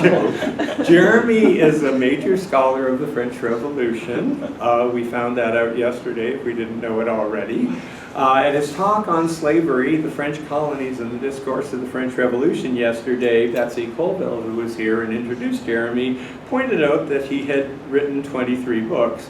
Jeremy is a major scholar of the French Revolution. We found that out yesterday if we didn't know it already. At his talk on slavery, the French colonies and the discourse of the French Revolution yesterday, Betsy Colville, who was here and introduced Jeremy, pointed out that he had written 23 books.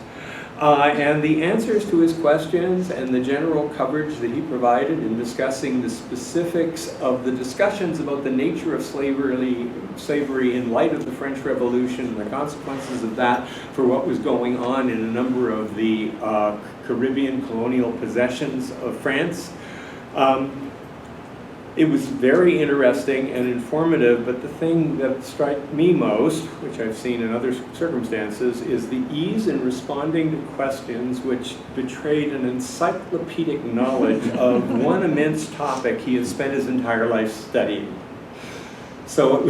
And the answers to his questions and the general coverage that he provided in discussing the specifics of the discussions about the nature of slavery in light of the French Revolution and the consequences of that for what was going on in a number of the Caribbean colonial possessions of France. It was very interesting and informative, but the thing that struck me most, which I've seen in other circumstances, is the ease in responding to questions which betrayed an encyclopedic knowledge of one immense topic he had spent his entire life studying. So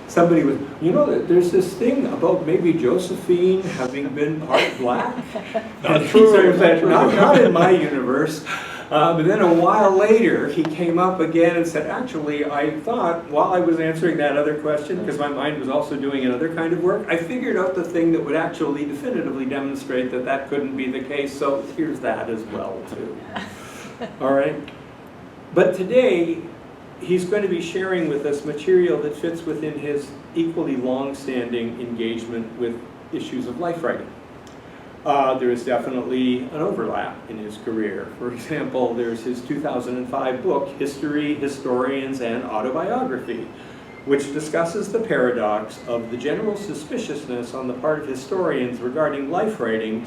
somebody was, you know, there's this thing about maybe Josephine having been part black. Not true. Not in my universe. But then a while later, he came up again and said, actually, I thought while I was answering that other question, because my mind was also doing another kind of work, I figured out the thing that would actually definitively demonstrate that that couldn't be the case, so here's that as well, too. All right? But today, he's going to be sharing with us material that fits within his equally long-standing engagement with issues of life writing. There is definitely an overlap in his career. For example, there's his 2005 book, History, Historians, and Autobiography, which discusses the paradox of the general suspiciousness on the part of historians regarding life writing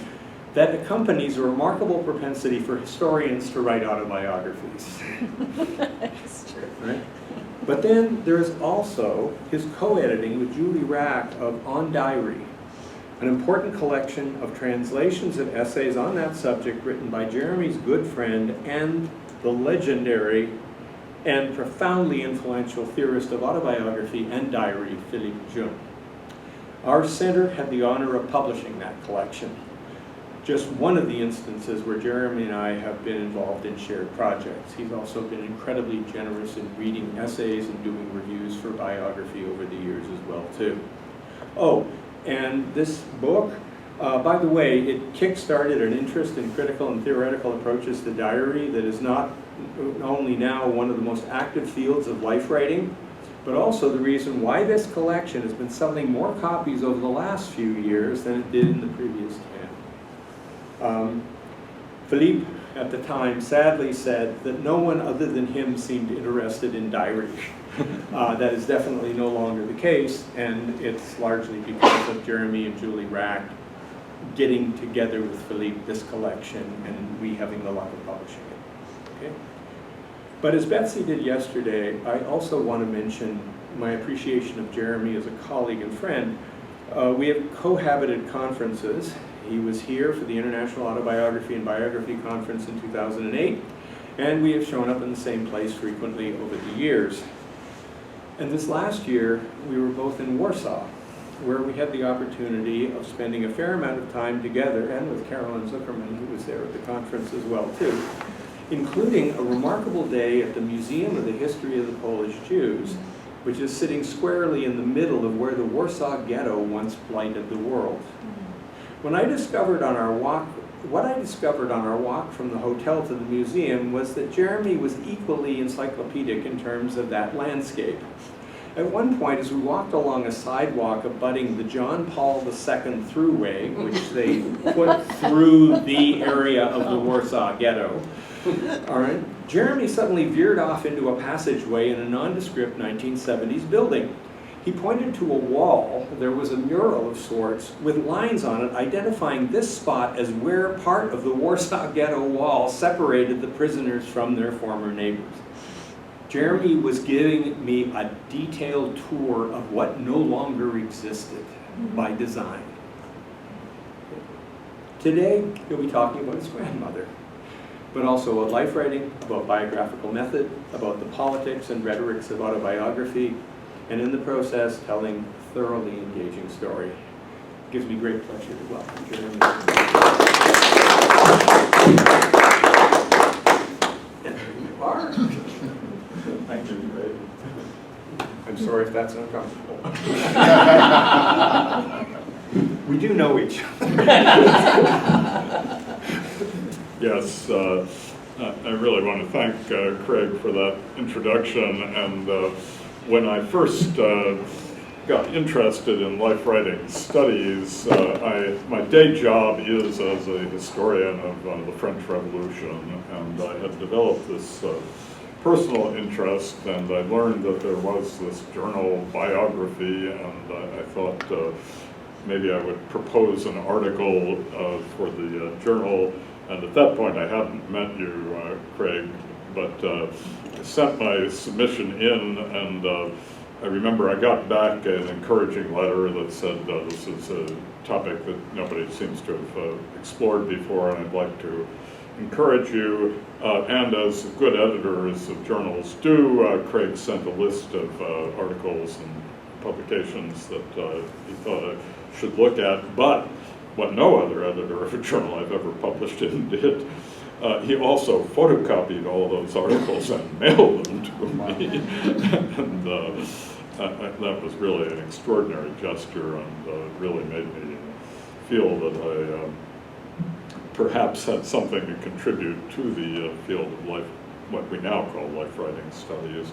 that accompanies a remarkable propensity for historians to write autobiographies. It's true. Right? But then there's also his co-editing with Julie Rack of On Diary, an important collection of translations of essays on that subject written by Jeremy's good friend and the legendary and profoundly influential theorist of autobiography and diary, Philippe Jun. Our center had the honor of publishing that collection. Just one of the instances where Jeremy and I have been involved in shared projects. He's also been incredibly generous in reading essays and doing reviews for biography over the years as well, too. Oh, and this book, by the way, it kick-started an interest in critical and theoretical approaches to diary that is not only now one of the most active fields of life writing, but also the reason why this collection has been selling more copies over the last few years than it did in the previous 10. Philippe, at the time, sadly said that no one other than him seemed interested in diary. That is definitely no longer the case, and it's largely because of Jeremy and Julie Rack getting together with Philippe this collection and we having the luck of publishing it. Okay? But as Betsy did yesterday, I also want to mention my appreciation of Jeremy as a colleague and friend. We have cohabited conferences. He was here for the International Autobiography and Biography Conference in 2008, and we have shown up in the same place frequently over the years. And this last year, we were both in Warsaw, where we had the opportunity of spending a fair amount of time together, and with Carolyn Zuckerman, who was there at the conference as well, too, including a remarkable day at the Museum of the History of the Polish Jews, which is sitting squarely in the middle of where the Warsaw Ghetto once blighted the world. What I discovered on our walk from the hotel to the museum was that Jeremy was equally encyclopedic in terms of that landscape. At one point, as we walked along a sidewalk abutting the John Paul II throughway, which they put through the area of the Warsaw Ghetto, all right, Jeremy suddenly veered off into a passageway in a nondescript 1970s building. He pointed to a wall. There was a mural of sorts with lines on it identifying this spot as where part of the Warsaw Ghetto wall separated the prisoners from their former neighbors. Jeremy was giving me a detailed tour of what no longer existed by design. Today, he'll be talking about his grandmother, but also about life writing, about biographical method, about the politics and rhetorics of autobiography, and in the process, telling a thoroughly engaging story. It gives me great pleasure to welcome Jeremy. And there you are. Thank you. I'm I'm sorry if that's uncomfortable. We do know each other. Yes, I really want to thank Craig for that introduction. And when I first got interested in life writing studies, my day job is as a historian of the French Revolution, and I had developed this personal interest, and I learned that there was this journal, Biography, and I thought maybe I would propose an article for the journal. And at that point, I hadn't met you, Craig, but I sent my submission in, and I remember I got back an encouraging letter that said this is a topic that nobody seems to have explored before, and I'd like to encourage you. And as good editors of journals do, Craig sent a list of articles and publications that he thought I should look at, but what no other editor of a journal I've ever published in did. He also photocopied all those articles and mailed them to me. And that was really an extraordinary gesture, and really made me feel that I perhaps had something to contribute to the field of life, what we now call life writing studies.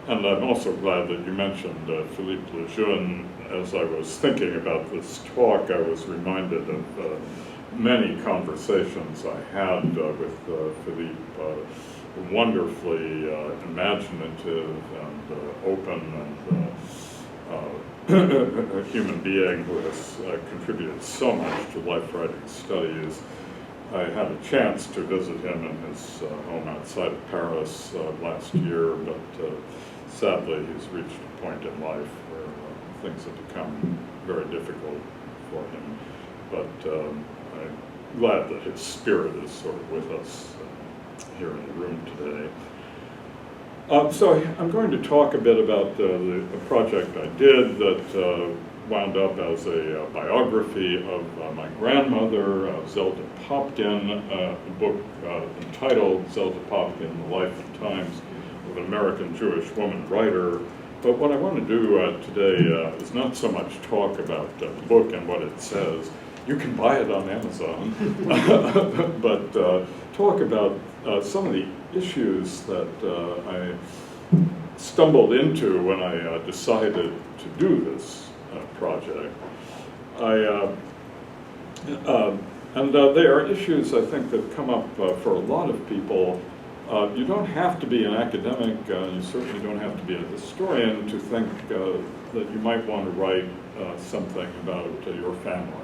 And I'm also glad that you mentioned Philippe Lejeune. As I was thinking about this talk, I was reminded of many conversations I had with Philippe, wonderfully imaginative and open, and a human being who has contributed so much to life writing studies. I had a chance to visit him in his home outside of Paris last year, but sadly he's reached a point in life where things have become very difficult for him. But I'm glad that his spirit is sort of with us here in the room today. So I'm going to talk a bit about the project I did that wound up as a biography of my grandmother, Zelda Popkin, a book entitled Zelda Popkin, The Life and Times of an American Jewish Woman Writer. But what I want to do today is not so much talk about the book and what it says. You can buy it on Amazon, but talk about some of the issues that I stumbled into when I decided to do this project. And they are issues, I think, that come up for a lot of people. You don't have to be an academic, you certainly don't have to be a historian to think that you might want to write something about your family,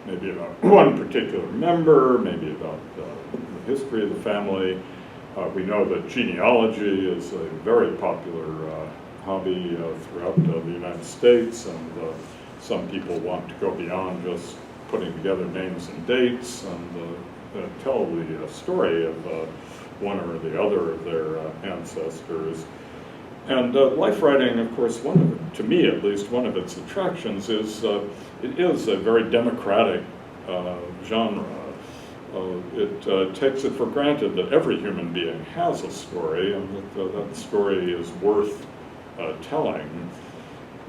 maybe about one particular member, maybe about the history of the family. We know that genealogy is a very popular hobby throughout the United States, and some people want to go beyond just putting together names and dates and tell the story of one or the other of their ancestors. And life writing, of course, to me at least, one of its attractions is it is a very democratic genre. It takes it for granted that every human being has a story, and that that story is worth telling.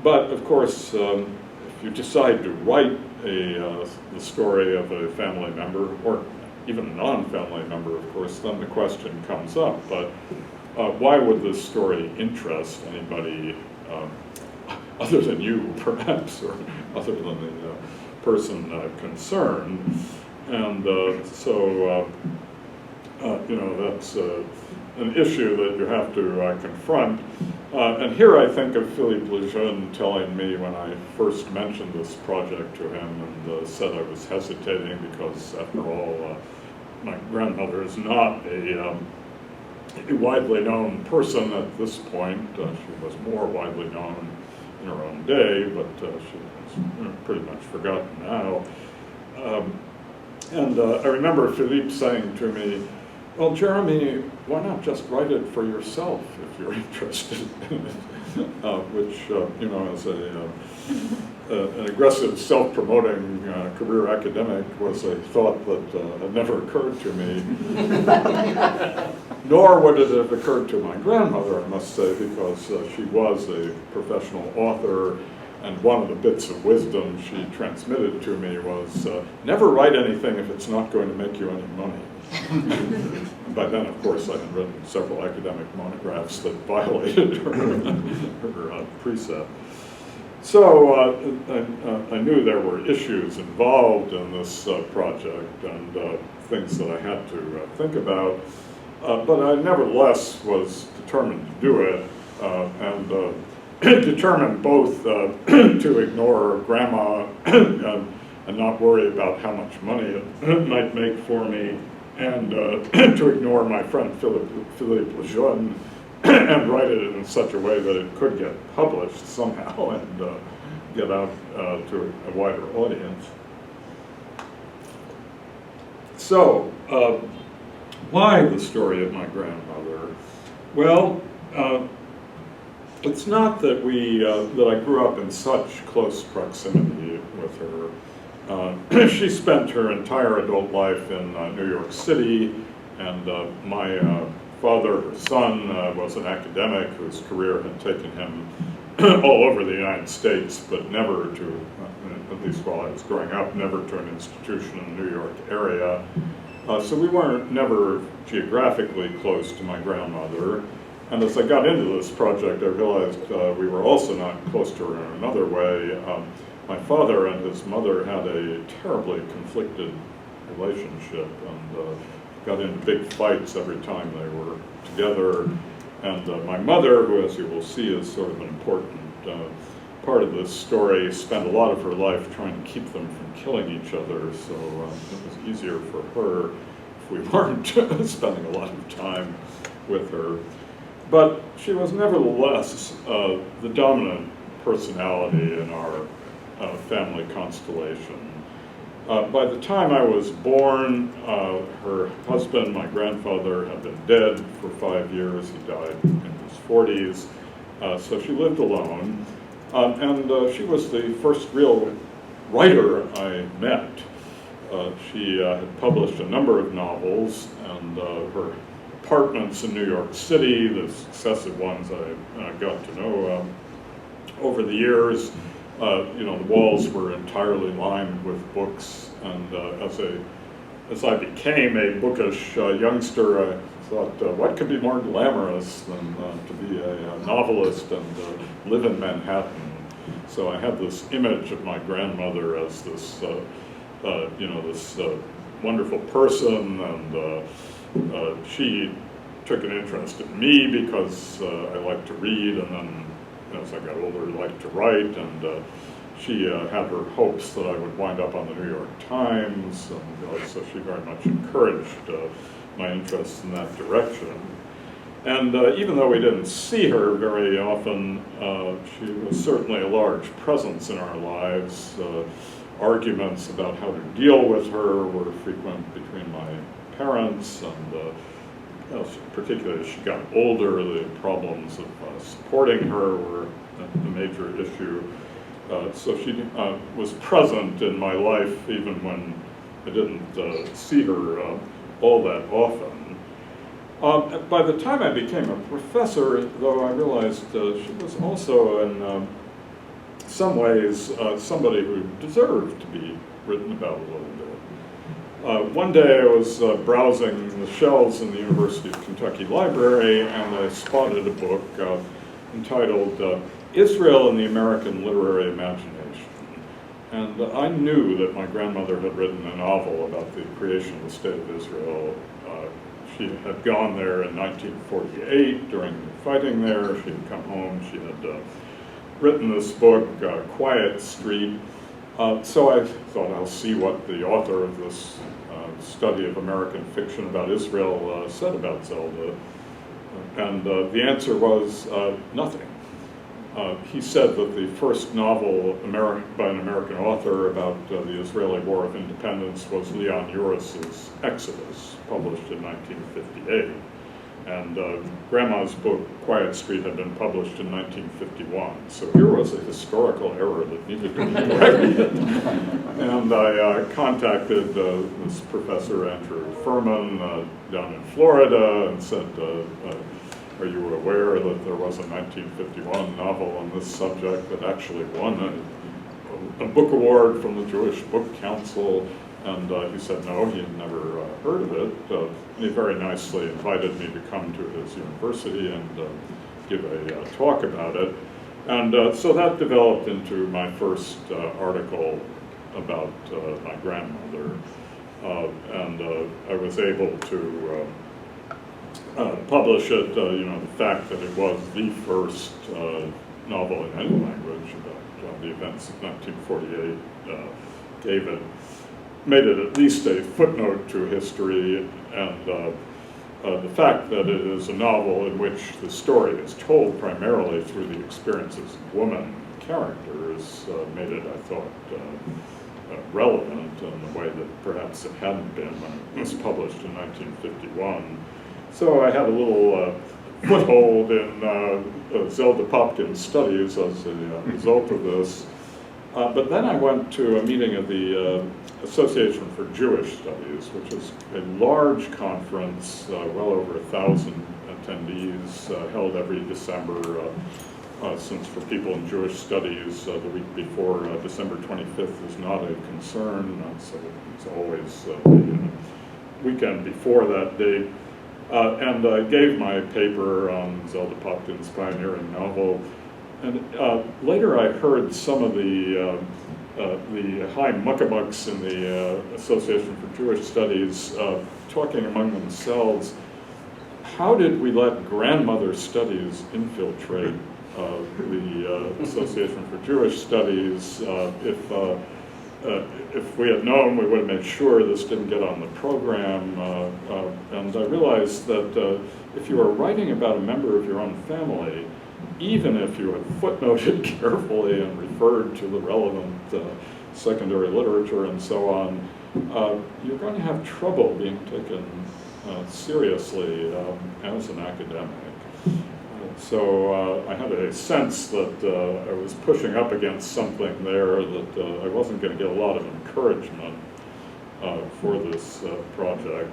But of course, if you decide to write the story of a family member, or even a non-family member, of course, then the question comes up, but why would this story interest anybody other than you, perhaps, or other than the person concerned? And so, you know, that's an issue that you have to confront. And here I think of Philippe Lejeune telling me when I first mentioned this project to him and said I was hesitating because, after all, my grandmother is not a widely known person at this point. She was more widely known in her own day, but she's pretty much forgotten now. And I remember Philippe saying to me, "Well, Jeremy, why not just write it for yourself if you're interested in it?" which, as an aggressive, self-promoting career academic was a thought that had never occurred to me. Nor would it have occurred to my grandmother, I must say, because she was a professional author, and one of the bits of wisdom she transmitted to me was, never write anything if it's not going to make you any money. By then, of course, I had written several academic monographs that violated her precept. So I knew there were issues involved in this project and things that I had to think about, but I nevertheless was determined to do it, and determined both to ignore Grandma and not worry about how much money it might make for me, and to ignore my friend Philippe Lejeune and write it in such a way that it could get published somehow and get out to a wider audience. So, why the story of my grandmother? Well, it's not that that I grew up in such close proximity with her. She spent her entire adult life in New York City, and my father, her son, was an academic whose career had taken him all over the United States, but never to, at least while I was growing up, never to an institution in the New York area. So we weren't never geographically close to my grandmother. And as I got into this project, I realized we were also not close to her in another way. My father and his mother had a terribly conflicted relationship and got into big fights every time they were together. And my mother, who, as you will see, is sort of an important part of this story, spent a lot of her life trying to keep them from killing each other, so it was easier for her if we weren't spending a lot of time with her. But she was nevertheless the dominant personality in our family constellation. By the time I was born, her husband, my grandfather, had been dead for 5 years. He died in his 40s, so she lived alone. And she was the first real writer I met. She had published a number of novels, and her apartments in New York City, the successive ones I got to know over the years, the walls were entirely lined with books, and as I became a bookish youngster, I thought, what could be more glamorous than to be a novelist and live in Manhattan? So I had this image of my grandmother as this, this wonderful person, and she took an interest in me because I liked to read, and then as I got older, I liked to write, and she had her hopes that I would wind up on the New York Times, and so she very much encouraged my interest in that direction. And even though we didn't see her very often, she was certainly a large presence in our lives. Arguments about how to deal with her were frequent between my parents, and particularly as she got older, the problems of supporting her were a major issue. So she was present in my life even when I didn't see her all that often. By the time I became a professor, though, I realized she was also in some ways somebody who deserved to be written about a little bit. One day I was browsing the shelves in the University of Kentucky Library, and I spotted a book entitled Israel and the American Literary Imagination. And I knew that my grandmother had written a novel about the creation of the State of Israel. She had gone there in 1948 during the fighting there. She had come home. She had written this book, Quiet Street. So I thought, I'll see what the author of this study of American fiction about Israel said about Zelda. And the answer was nothing. He said that the first novel by an American author about the Israeli War of Independence was Leon Uris's Exodus, published in 1958. And Grandma's book, Quiet Street, had been published in 1951. So here was a historical error that needed to be corrected. And I contacted this Professor Andrew Furman down in Florida and said, are you aware that there was a 1951 novel on this subject that actually won a book award from the Jewish Book Council? And he said no, he had never heard of it. And he very nicely invited me to come to his university and give a talk about it. And so that developed into my first article about my grandmother. And I was able to publish it, the fact that it was the first novel in any language about the events of 1948 made it at least a footnote to history, and the fact that it is a novel in which the story is told primarily through the experiences of women characters made it, I thought, relevant in a way that perhaps it hadn't been when it was published in 1951. So I had a little foothold in Zelda Popkin's studies as a result of this. But then I went to a meeting of the Association for Jewish Studies, which is a large conference, well over 1,000 attendees, held every December, since for people in Jewish studies, the week before December 25th is not a concern, so it's always the weekend before that date. And I gave my paper on Zelda Popkin's pioneering novel. And later I heard some of the high muckamucks in the Association for Jewish Studies talking among themselves, how did we let grandmother studies infiltrate the Association for Jewish Studies? If we had known, we would have made sure this didn't get on the program. And I realized that if you were writing about a member of your own family, even if you had footnoted carefully and referred to the relevant secondary literature and so on, you're going to have trouble being taken seriously as an academic. So I had a sense that I was pushing up against something there, that I wasn't going to get a lot of encouragement for this project.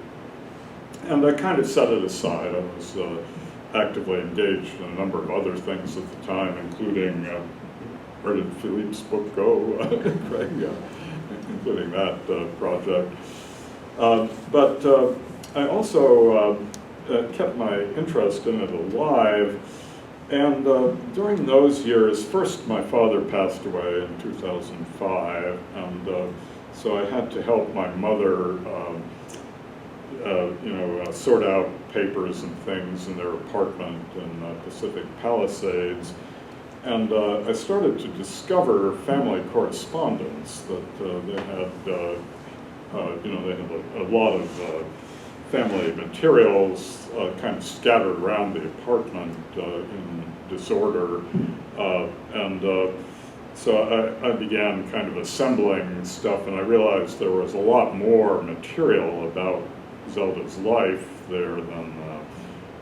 And I kind of set it aside. I was actively engaged in a number of other things at the time, including where did Philippe's book go, Craig, including that project. But I also kept my interest in it alive, and during those years, first my father passed away in 2005, and so I had to help my mother sort out papers and things in their apartment in Pacific Palisades. And I started to discover family correspondence, that they had, they had a lot of family materials kind of scattered around the apartment in disorder. So I began kind of assembling stuff, and I realized there was a lot more material about Zelda's life there than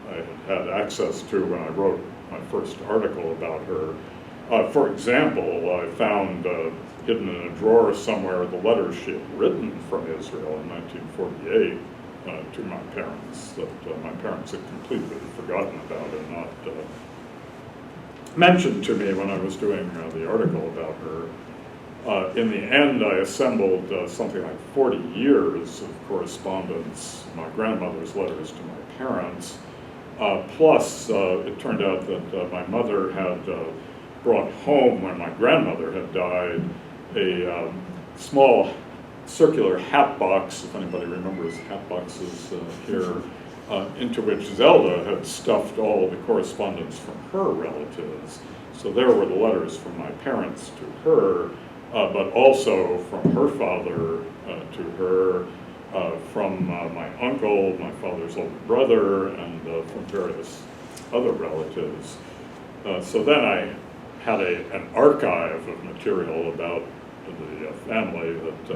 I had access to when I wrote my first article about her. For example, I found hidden in a drawer somewhere the letters she had written from Israel in 1948 to my parents, that my parents had completely forgotten about and not mentioned to me when I was doing the article about her. In the end, I assembled something like 40 years of correspondence, my grandmother's letters to my parents, plus it turned out that my mother had brought home, when my grandmother had died, a small circular hat box, if anybody remembers hat boxes here, into which Zelda had stuffed all the correspondence from her relatives. So there were the letters from my parents to her, but also from her father to her, from my uncle, my father's older brother, and from various other relatives. So then I had an archive of material about the family that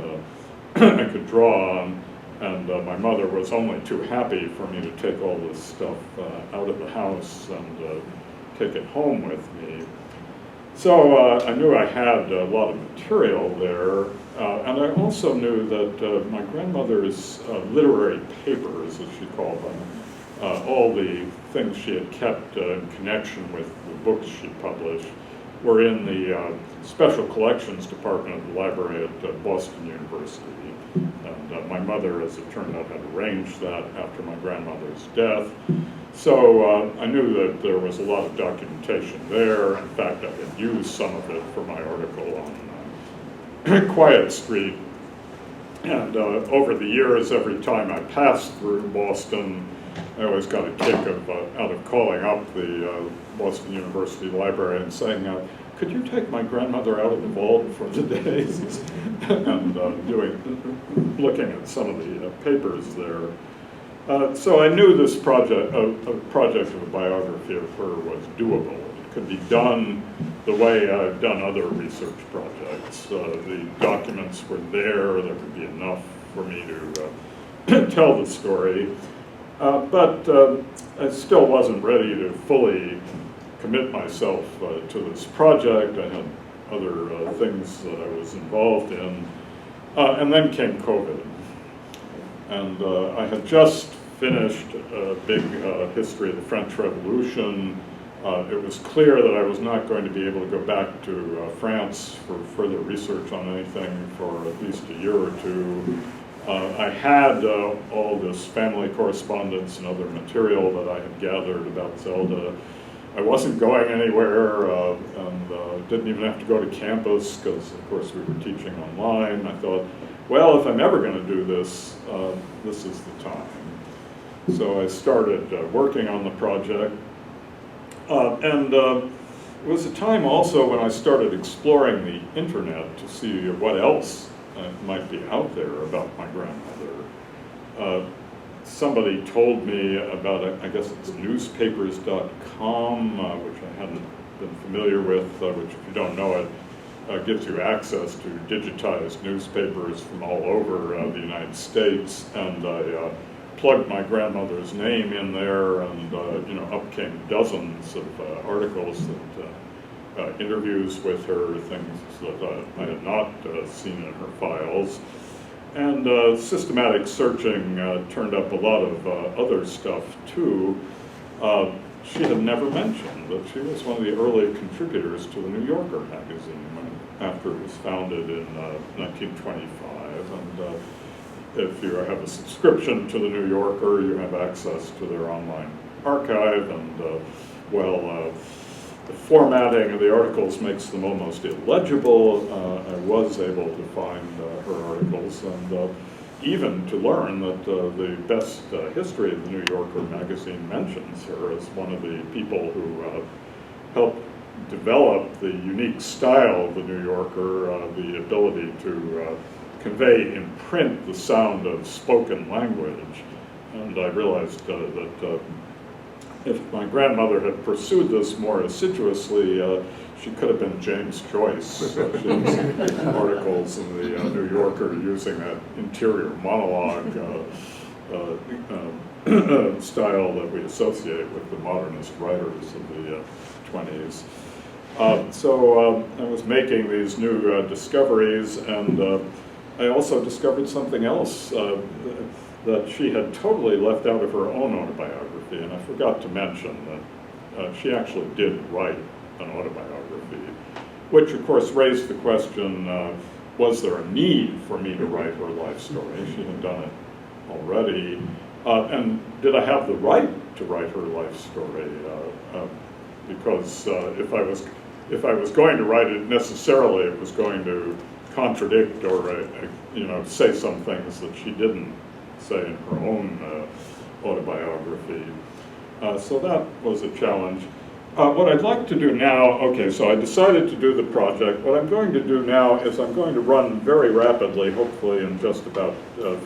I could draw on. And my mother was only too happy for me to take all this stuff out of the house and take it home with me. So I knew I had a lot of material there, and I also knew that my grandmother's literary papers, as she called them, all the things she had kept in connection with the books she published, were in the Special Collections Department of the library at Boston University. And my mother, as it turned out, had arranged that after my grandmother's death. So I knew that there was a lot of documentation there. In fact, I had used some of it for my article on Quiet Street. And over the years, every time I passed through Boston, I always got a kick out of calling up the Boston University Library and saying, could you take my grandmother out of the vault for the days? And looking at some of the papers there. So I knew this project of a biography of her was doable. It could be done the way I've done other research projects. The documents were there would be enough for me to tell the story. But I still wasn't ready to fully commit myself to this project. I had other things that I was involved in. And then came COVID. And I had just finished a big history of the French Revolution. It was clear that I was not going to be able to go back to France for further research on anything for at least a year or two. I had all this family correspondence and other material that I had gathered about Zelda. I wasn't going anywhere and didn't even have to go to campus because, of course, we were teaching online. I thought, well, if I'm ever going to do this, this is the time. So I started working on the project. And it was a time also when I started exploring the internet to see what else might be out there about my grandmother. Somebody told me about, I guess it's newspapers.com, which I hadn't been familiar with, which if you don't know it, gives you access to digitized newspapers from all over the United States. And I plugged my grandmother's name in there, and up came dozens of articles that interviews with her, things that I had not seen in her files. And systematic searching turned up a lot of other stuff too. She had never mentioned that she was one of the early contributors to the New Yorker magazine after it was founded in 1925. And if you have a subscription to the New Yorker, you have access to their online archive, and the formatting of the articles makes them almost illegible. I was able to find her articles and even to learn that the best history of the New Yorker magazine mentions her as one of the people who helped develop the unique style of the New Yorker, the ability to convey in print the sound of spoken language. And I realized that if my grandmother had pursued this more assiduously, she could have been James Joyce. She has articles in the New Yorker using that interior monologue style that we associate with the modernist writers of the 20s. So I was making these new discoveries, and I also discovered something else that she had totally left out of her own autobiography, and I forgot to mention that she actually did write an autobiography, which of course raised the question, was there a need for me to write her life story? She had done it already, and did I have the right to write her life story? Because if I was going to write it, necessarily it was going to contradict or say some things that she didn't say in her own autobiography. So that was a challenge. What I'd like to do now, okay, so I decided to do the project. What I'm going to do now is I'm going to run very rapidly, hopefully in just about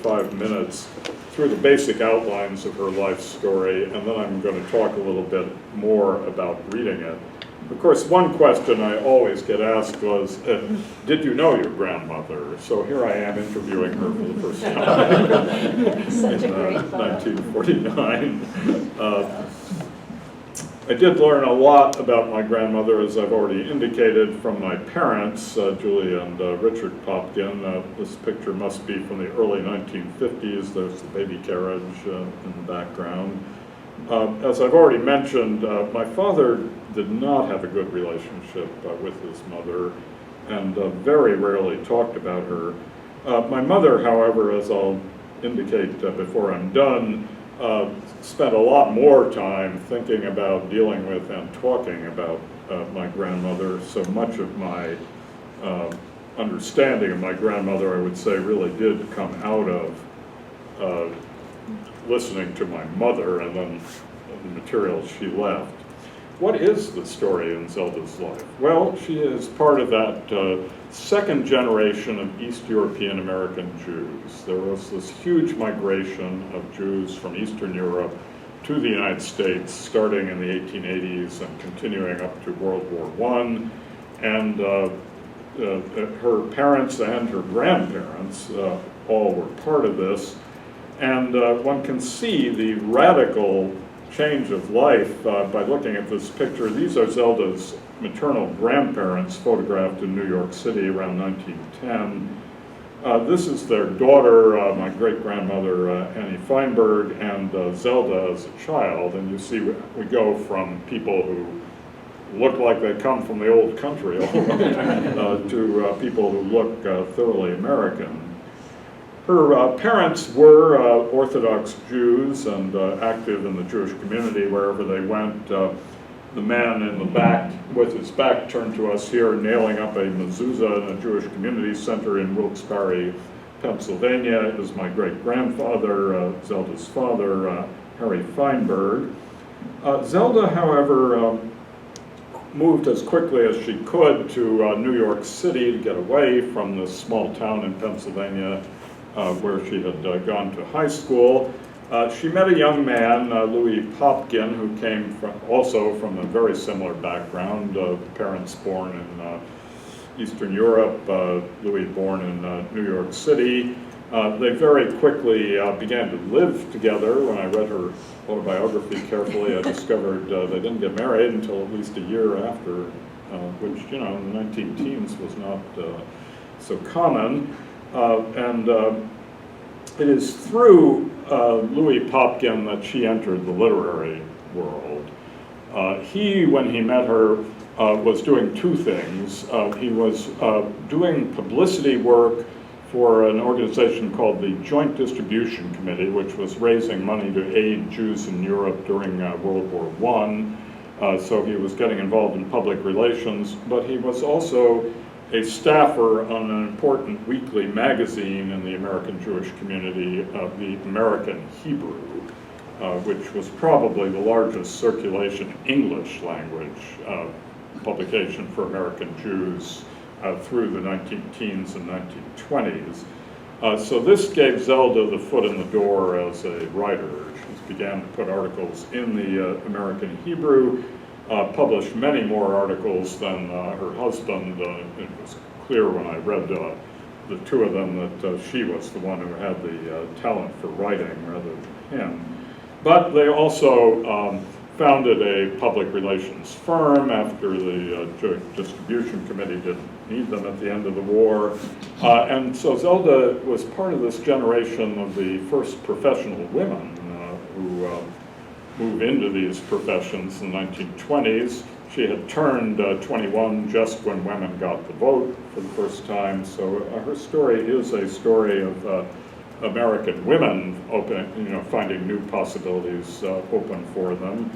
5 minutes, through the basic outlines of her life story, and then I'm going to talk a little bit more about reading it. Of course, one question I always get asked was, did you know your grandmother? So here I am interviewing her for the first time Such a in great photo. 1949. I did learn a lot about my grandmother, as I've already indicated, from my parents, Julie and Richard Popkin. This picture must be from the early 1950s. There's the baby carriage in the background. As I've already mentioned, my father did not have a good relationship with his mother and very rarely talked about her. My mother, however, as I'll indicate before I'm done, spent a lot more time thinking about, dealing with, and talking about my grandmother. So much of my understanding of my grandmother, I would say, really did come out of listening to my mother and then the materials she left. What is the story in Zelda's life? Well, she is part of that second generation of East European American Jews. There was this huge migration of Jews from Eastern Europe to the United States, starting in the 1880s and continuing up to World War I. And her parents and her grandparents all were part of this. And one can see the radical change of life by looking at this picture. These are Zelda's maternal grandparents photographed in New York City around 1910. This is their daughter, my great-grandmother Annie Feinberg, and Zelda as a child. And you see we go from people who look like they come from the old country to people who look thoroughly American. Her parents were Orthodox Jews and active in the Jewish community wherever they went. The man in the back, with his back turned to us here, nailing up a mezuzah in a Jewish community center in Wilkes-Barre, Pennsylvania, is my great-grandfather, Zelda's father, Harry Feinberg. Zelda, however, moved as quickly as she could to New York City to get away from this small town in Pennsylvania where she had gone to high school. She met a young man, Louis Popkin, who came also from a very similar background, parents born in Eastern Europe, Louis born in New York City. They very quickly began to live together. When I read her autobiography carefully, I discovered they didn't get married until at least a year after, which, you know, in the 19-teens was not so common. It is through Louis Popkin that she entered the literary world. He, when he met her, was doing two things. He was doing publicity work for an organization called the Joint Distribution Committee, which was raising money to aid Jews in Europe during World War I. So he was getting involved in public relations, but he was also a staffer on an important weekly magazine in the American Jewish community, the American Hebrew, which was probably the largest circulation English language publication for American Jews through the 19-teens and 1920s. So this gave Zelda the foot in the door as a writer. She began to put articles in the American Hebrew, published many more articles than her husband. It was clear when I read the two of them that she was the one who had the talent for writing rather than him. But they also founded a public relations firm after the Joint Distribution Committee didn't need them at the end of the war. And so Zelda was part of this generation of the first professional women who move into these professions in the 1920s. She had turned 21 just when women got the vote for the first time. So her story is a story of American women finding new possibilities open for them.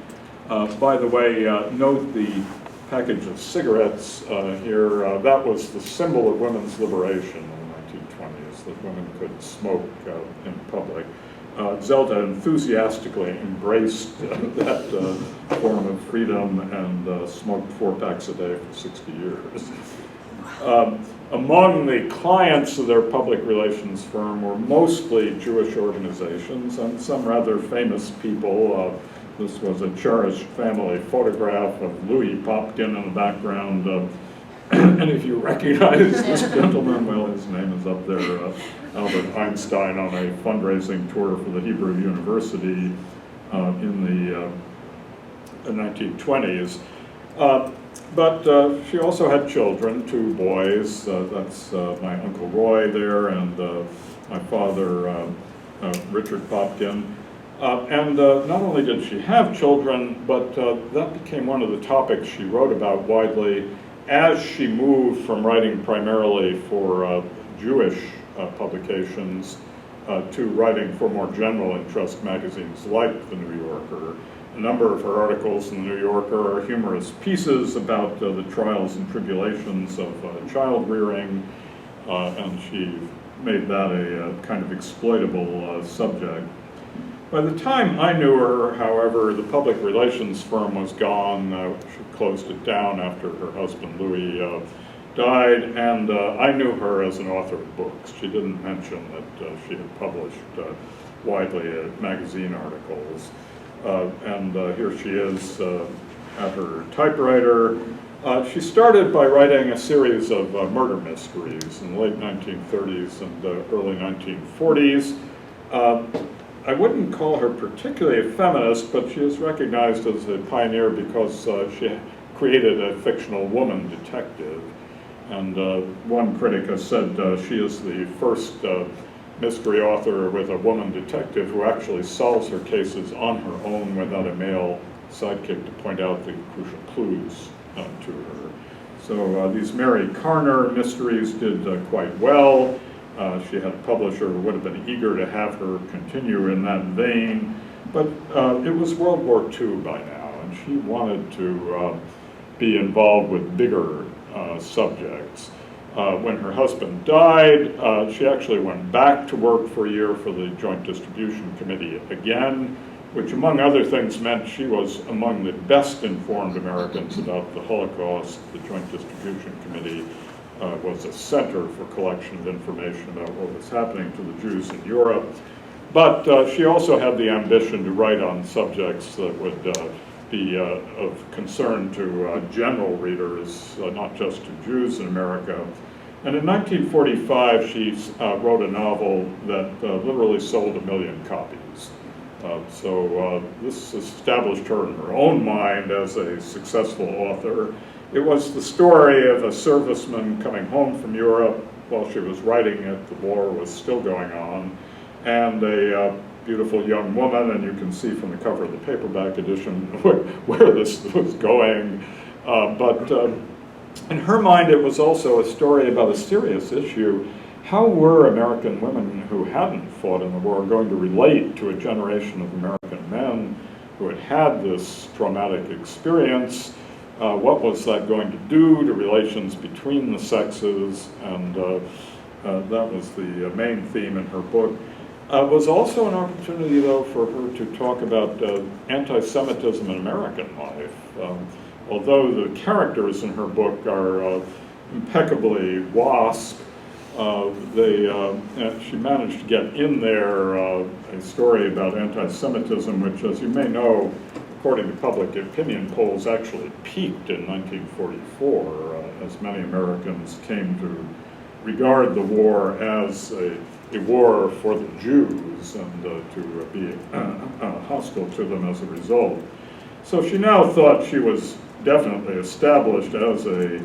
By the way, note the package of cigarettes here. That was the symbol of women's liberation in the 1920s, that women could smoke in public. Zelda enthusiastically embraced that form of freedom and smoked 4 packs a day for 60 years. Among the clients of their public relations firm were mostly Jewish organizations and some rather famous people. This was a cherished family photograph of Louis Popkin in the background. Any of you recognize this gentleman? Well, his name is up there, Albert Einstein, on a fundraising tour for the Hebrew University in the 1920s. But she also had children, 2 boys. That's my Uncle Roy there, and my father, Richard Popkin. And not only did she have children, but that became one of the topics she wrote about widely as she moved from writing primarily for Jewish publications to writing for more general interest magazines like the New Yorker. A number of her articles in the New Yorker are humorous pieces about the trials and tribulations of child rearing, and she made that a kind of exploitable subject. By the time I knew her, however, the public relations firm was gone. She closed it down after her husband Louis died, and I knew her as an author of books. She didn't mention that she had published widely magazine articles. And here she is at her typewriter. She started by writing a series of murder mysteries in the late 1930s and early 1940s. I wouldn't call her particularly a feminist, but she is recognized as a pioneer because she created a fictional woman detective. And one critic has said she is the first mystery author with a woman detective who actually solves her cases on her own without a male sidekick to point out the crucial clues to her. So these Mary Carner mysteries did quite well. She had a publisher who would have been eager to have her continue in that vein, but it was World War II by now, and she wanted to be involved with bigger subjects. When her husband died, she actually went back to work for a year for the Joint Distribution Committee again, which among other things meant she was among the best informed Americans about the Holocaust. The Joint Distribution Committee was a center for collection of information about what was happening to the Jews in Europe. But she also had the ambition to write on subjects that would be of concern to general readers, not just to Jews in America. And in 1945, she wrote a novel that literally sold 1 million copies. So this established her in her own mind as a successful author. It was the story of a serviceman coming home from Europe while she was writing it. The war was still going on, and a beautiful young woman, and you can see from the cover of the paperback edition where this was going. But in her mind, it was also a story about a serious issue. How were American women who hadn't fought in the war going to relate to a generation of American men who had had this traumatic experience? What was that going to do to relations between the sexes? And that was the main theme in her book. It was also an opportunity, though, for her to talk about anti-Semitism in American life. Although the characters in her book are impeccably WASP, she managed to get in there a story about anti-Semitism, which, as you may know, according to public opinion polls, actually peaked in 1944, as many Americans came to regard the war as a war for the Jews and to be hostile to them as a result. So she now thought she was definitely established as a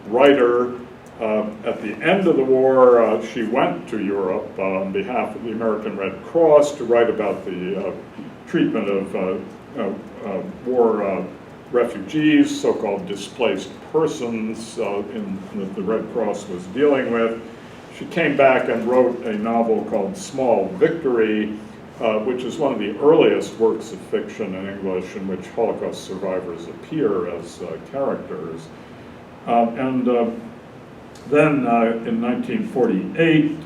writer. At the end of the war, she went to Europe on behalf of the American Red Cross to write about the treatment of war refugees, so-called displaced persons that the Red Cross was dealing with. She came back and wrote a novel called Small Victory, which is one of the earliest works of fiction in English in which Holocaust survivors appear as characters. Then in 1948,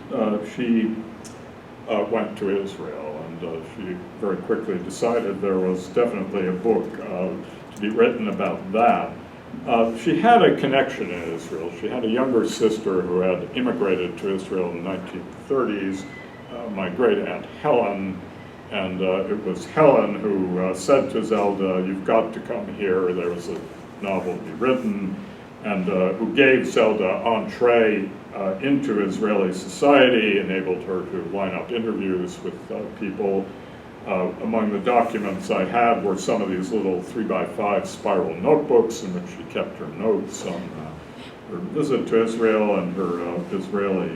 she went to Israel, and she very quickly decided there was definitely a book to be written about that. She had a connection in Israel. She had a younger sister who had immigrated to Israel in the 1930s, my great aunt Helen, And it was Helen who said to Zelda, "You've got to come here. There was a novel to be written," and who gave Zelda entree into Israeli society, enabled her to line up interviews with people. Among the documents I have were some of these little 3x5 spiral notebooks in which she kept her notes on her visit to Israel and her Israeli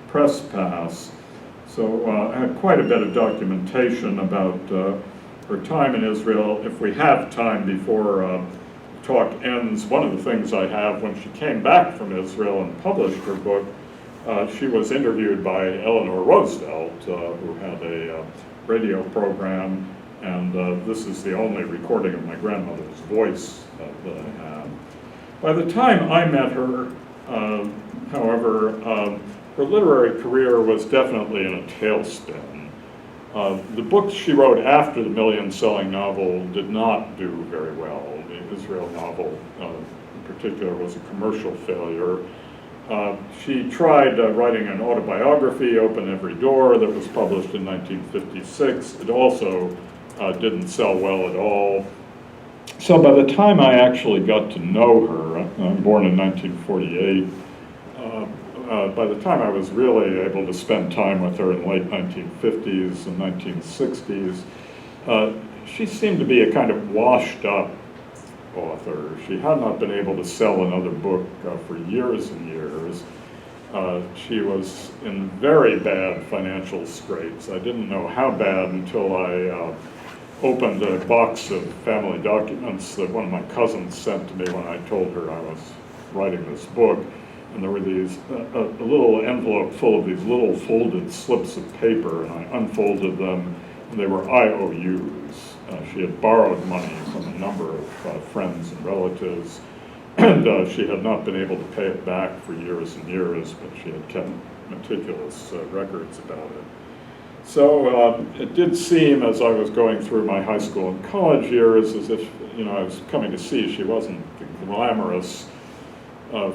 press pass. So I had quite a bit of documentation about her time in Israel. If we have time before talk ends, one of the things I have, when she came back from Israel and published her book, she was interviewed by Eleanor Roosevelt, who had a radio program, and this is the only recording of my grandmother's voice that I have. By the time I met her, however, her literary career was definitely in a tailspin. The books she wrote after the million-selling novel did not do very well. The Israel novel, in particular, was a commercial failure. She tried writing an autobiography, Open Every Door, that was published in 1956. It also didn't sell well at all. So by the time I actually got to know her, I'm born in 1948, by the time I was really able to spend time with her in the late 1950s and 1960s, she seemed to be a kind of washed up author. She had not been able to sell another book for years and years. She was in very bad financial straits. I didn't know how bad until I opened a box of family documents that one of my cousins sent to me when I told her I was writing this book. And there were these, a little envelope full of these little folded slips of paper, and I unfolded them, and they were IOUs. She had borrowed money from a number of friends and relatives, and she had not been able to pay it back for years and years, but she had kept meticulous records about it. So it did seem, as I was going through my high school and college years, as if I was coming to see she wasn't the glamorous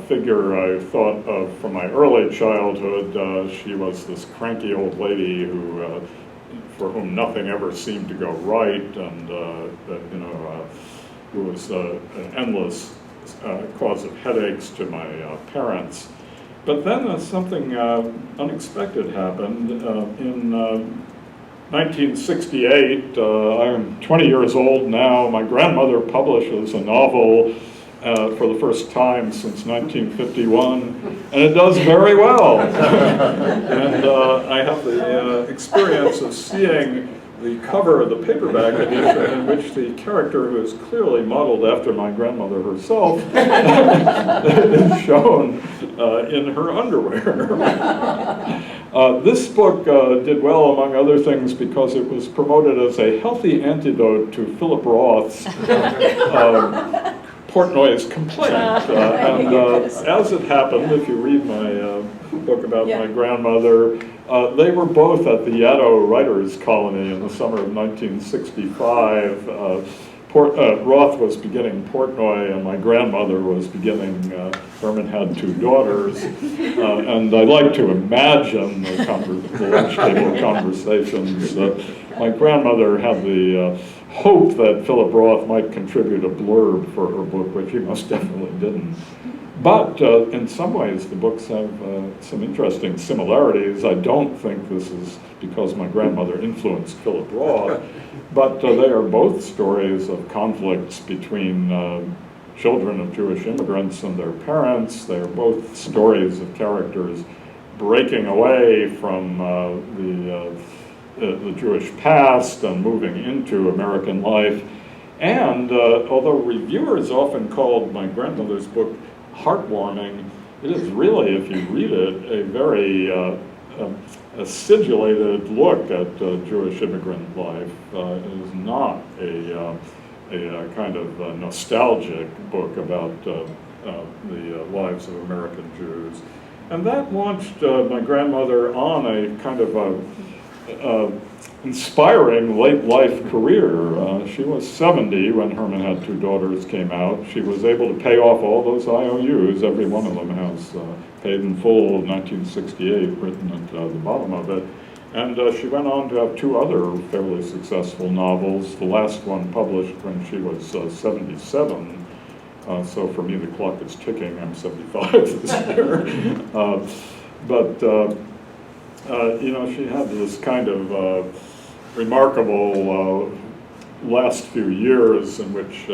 figure I thought of from my early childhood. She was this cranky old lady who, for whom nothing ever seemed to go right, and who was an endless cause of headaches to my parents. But then something unexpected happened. In 1968, I'm 20 years old now, my grandmother publishes a novel for the first time since 1951, and it does very well. And I have the experience of seeing the cover of the paperback edition, in which the character, who is clearly modeled after my grandmother herself, is shown in her underwear. This book did well, among other things, because it was promoted as a healthy antidote to Philip Roth's Portnoy's complaint. As it happened, if you read my book about my grandmother, they were both at the Yaddo Writers Colony in the summer of 1965. Roth was beginning Portnoy, and my grandmother was beginning Herman Had Two Daughters. And I like to imagine the lunch table conversations. My grandmother had the hope that Philip Roth might contribute a blurb for her book, which he most definitely didn't. But in some ways, the books have some interesting similarities. I don't think this is because my grandmother influenced Philip Roth, but they are both stories of conflicts between children of Jewish immigrants and their parents. They are both stories of characters breaking away from the Jewish past and moving into American life. And although reviewers often called my grandmother's book heartwarming, it is really, if you read it, a very acidulated look at Jewish immigrant life. It is not a kind of nostalgic book about the lives of American Jews. And that launched my grandmother on a kind of inspiring late life career. She was 70 when Herman Had Two Daughters came out. She was able to pay off all those IOUs. Every one of them has paid in full 1968 written at the bottom of it. And she went on to have two other fairly successful novels, the last one published when she was 77. So for me, the clock is ticking. I'm 75 this year. You know, she had this kind of remarkable last few years in which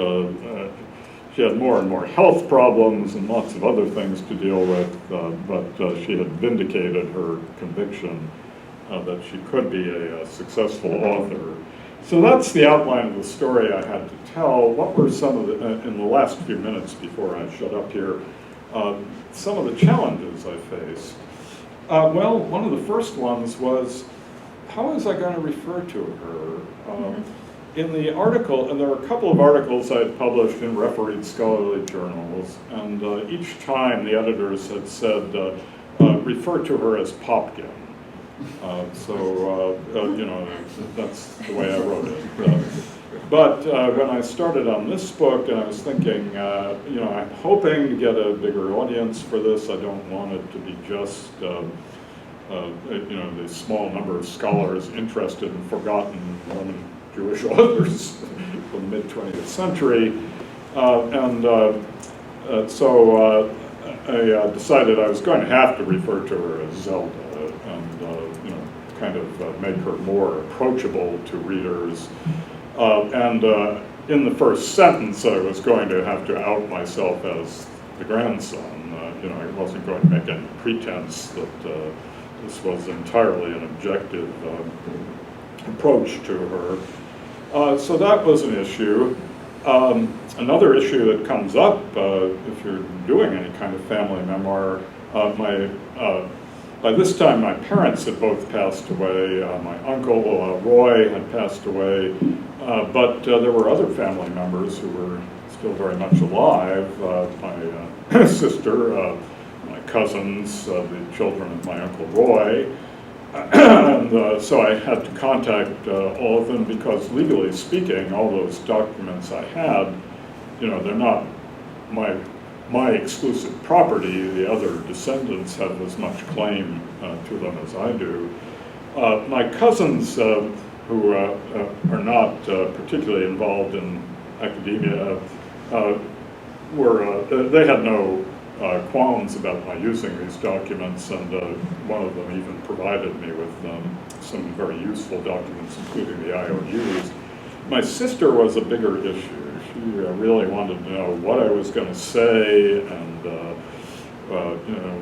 she had more and more health problems and lots of other things to deal with, but she had vindicated her conviction that she could be a successful author. So that's the outline of the story I had to tell. What were some of the, in the last few minutes before I shut up here, some of the challenges I faced? Well, one of the first ones was, how was I going to refer to her? In the article, and there were a couple of articles I had published in refereed scholarly journals, and each time the editors had said, refer to her as Popkin. You know, that's the way I wrote it. But when I started on this book, and I was thinking, you know, I'm hoping to get a bigger audience for this. I don't want it to be just, you know, the small number of scholars interested in forgotten Roman Jewish authors from the mid-20th century. So I decided I was going to have to refer to her as Zelda and, you know, kind of make her more approachable to readers. In the first sentence, I was going to have to out myself as the grandson. You know, I wasn't going to make any pretense that this was entirely an objective approach to her. So that was an issue. Another issue that comes up if you're doing any kind of family memoir, by this time my parents had both passed away. My uncle Roy had passed away, but there were other family members who were still very much alive. My sister, my cousins, the children of my uncle Roy. And so I had to contact all of them because, legally speaking, all those documents I had, you know, they're not my exclusive property. The other descendants have as much claim to them as I do. My cousins, who are not particularly involved in academia, they had no qualms about my using these documents, and one of them even provided me with some very useful documents, including the IOUs. My sister was a bigger issue. She really wanted to know what I was going to say, and you know,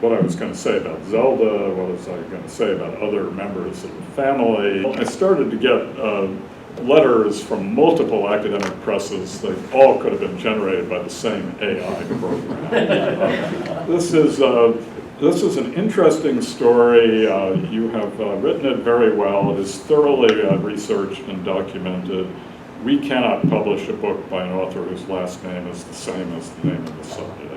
what I was going to say about Zelda, what was I going to say about other members of the family. I started to get letters from multiple academic presses. They all could have been generated by the same AI program. This is an interesting story. You have written it very well. It is thoroughly researched and documented. We cannot publish a book by an author whose last name is the same as the name of the subject.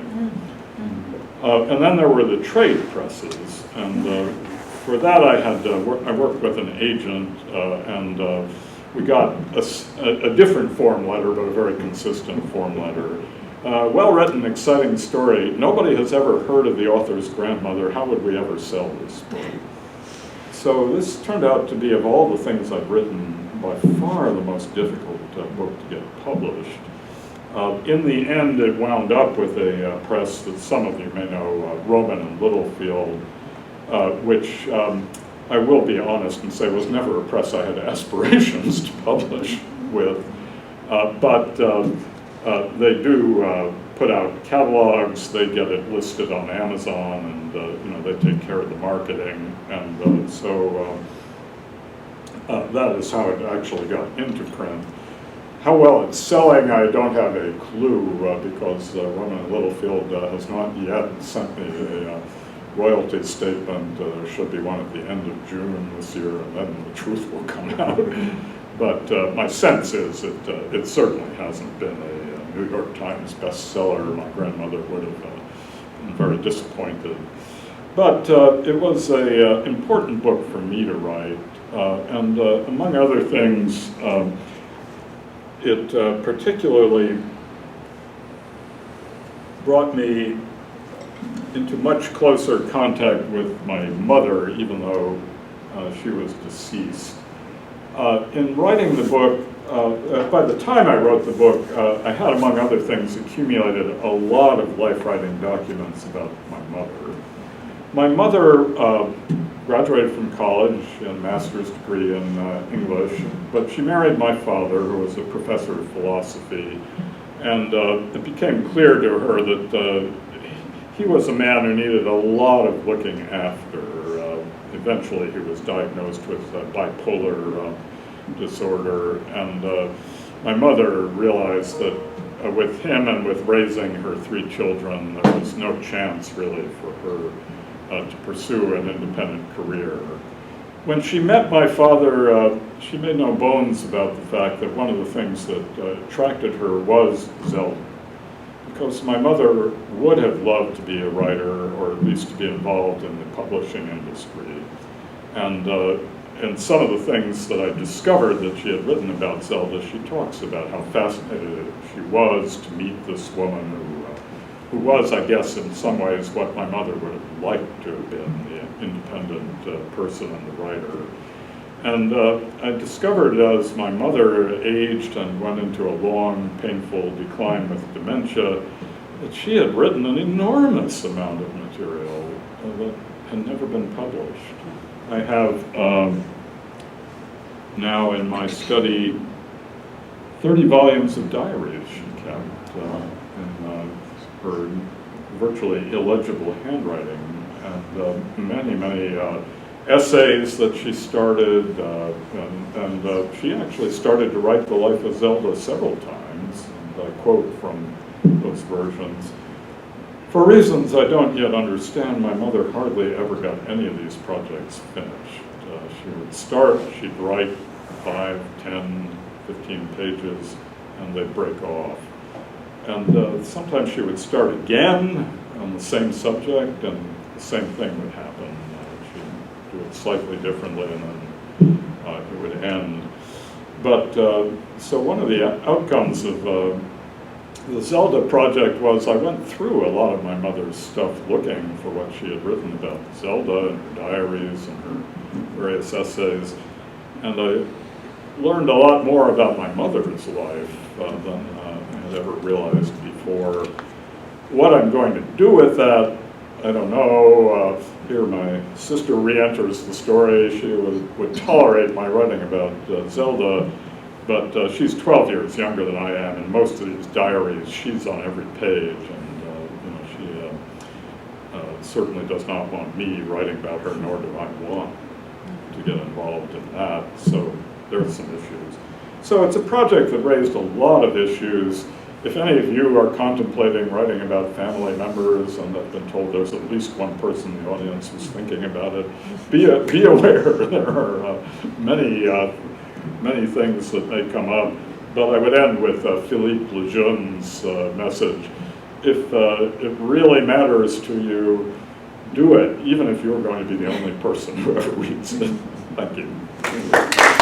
And then there were the trade presses, and for that I worked with an agent, and we got a different form letter, but a very consistent form letter. Well-written, exciting story. Nobody has ever heard of the author's grandmother. How would we ever sell this book? So this turned out to be, of all the things I've written, by far the most difficult book to get published. In the end, it wound up with a press that some of you may know, Rowman and Littlefield, which I will be honest and say was never a press I had aspirations to publish with, but they do put out catalogs. They get it listed on Amazon, and you know, they take care of the marketing, and so that is how it actually got into print. How well it's selling, I don't have a clue, because Rowman and Littlefield has not yet sent me a royalty statement. There should be one at the end of June this year, and then the truth will come out. But my sense is it certainly hasn't been a New York Times bestseller. My grandmother would have been very disappointed. But it was an important book for me to write, and among other things, it particularly brought me into much closer contact with my mother, even though she was deceased. In writing the book, by the time I wrote the book, I had, among other things, accumulated a lot of life-writing documents about my mother. My mother graduated from college and a master's degree in English, but she married my father, who was a professor of philosophy, and it became clear to her that he was a man who needed a lot of looking after. Eventually he was diagnosed with bipolar disorder, and my mother realized that with him and with raising her 3 children, there was no chance really for her to pursue an independent career. When she met my father, she made no bones about the fact that one of the things that attracted her was Zelda. Because my mother would have loved to be a writer, or at least to be involved in the publishing industry. And some of the things that I discovered that she had written about Zelda, she talks about how fascinated she was to meet this woman who was, I guess, in some ways what my mother would have liked to have been, the independent person and the writer. And I discovered as my mother aged and went into a long, painful decline with dementia, that she had written an enormous amount of material that had never been published. I have now in my study 30 volumes of diaries she kept in her virtually illegible handwriting, and many essays that she started, and she actually started to write the life of Zelda several times, and I quote from those versions. For reasons I don't yet understand, my mother hardly ever got any of these projects finished. She would start, she'd write 5, 10, 15 pages, and they'd break off. And sometimes she would start again on the same subject, and the same thing would happen. She'd do it slightly differently, and then it would end. But so one of the outcomes of the Zelda project was I went through a lot of my mother's stuff looking for what she had written about Zelda and her diaries and her various essays, and I learned a lot more about my mother's life than I had ever realized before. What I'm going to do with that, I don't know. Here my sister re-enters the story. She would tolerate my writing about Zelda, but she's 12 years younger than I am, and most of these diaries, she's on every page, and she certainly does not want me writing about her, nor do I want to get involved in that, so there's some issues. So it's a project that raised a lot of issues. If any of you are contemplating writing about family members and have been told there's at least one person in the audience who's thinking about it, be aware there are many things that may come up. But I would end with Philippe Lejeune's message. If it really matters to you, do it, even if you're going to be the only person who ever reads it. Thank you.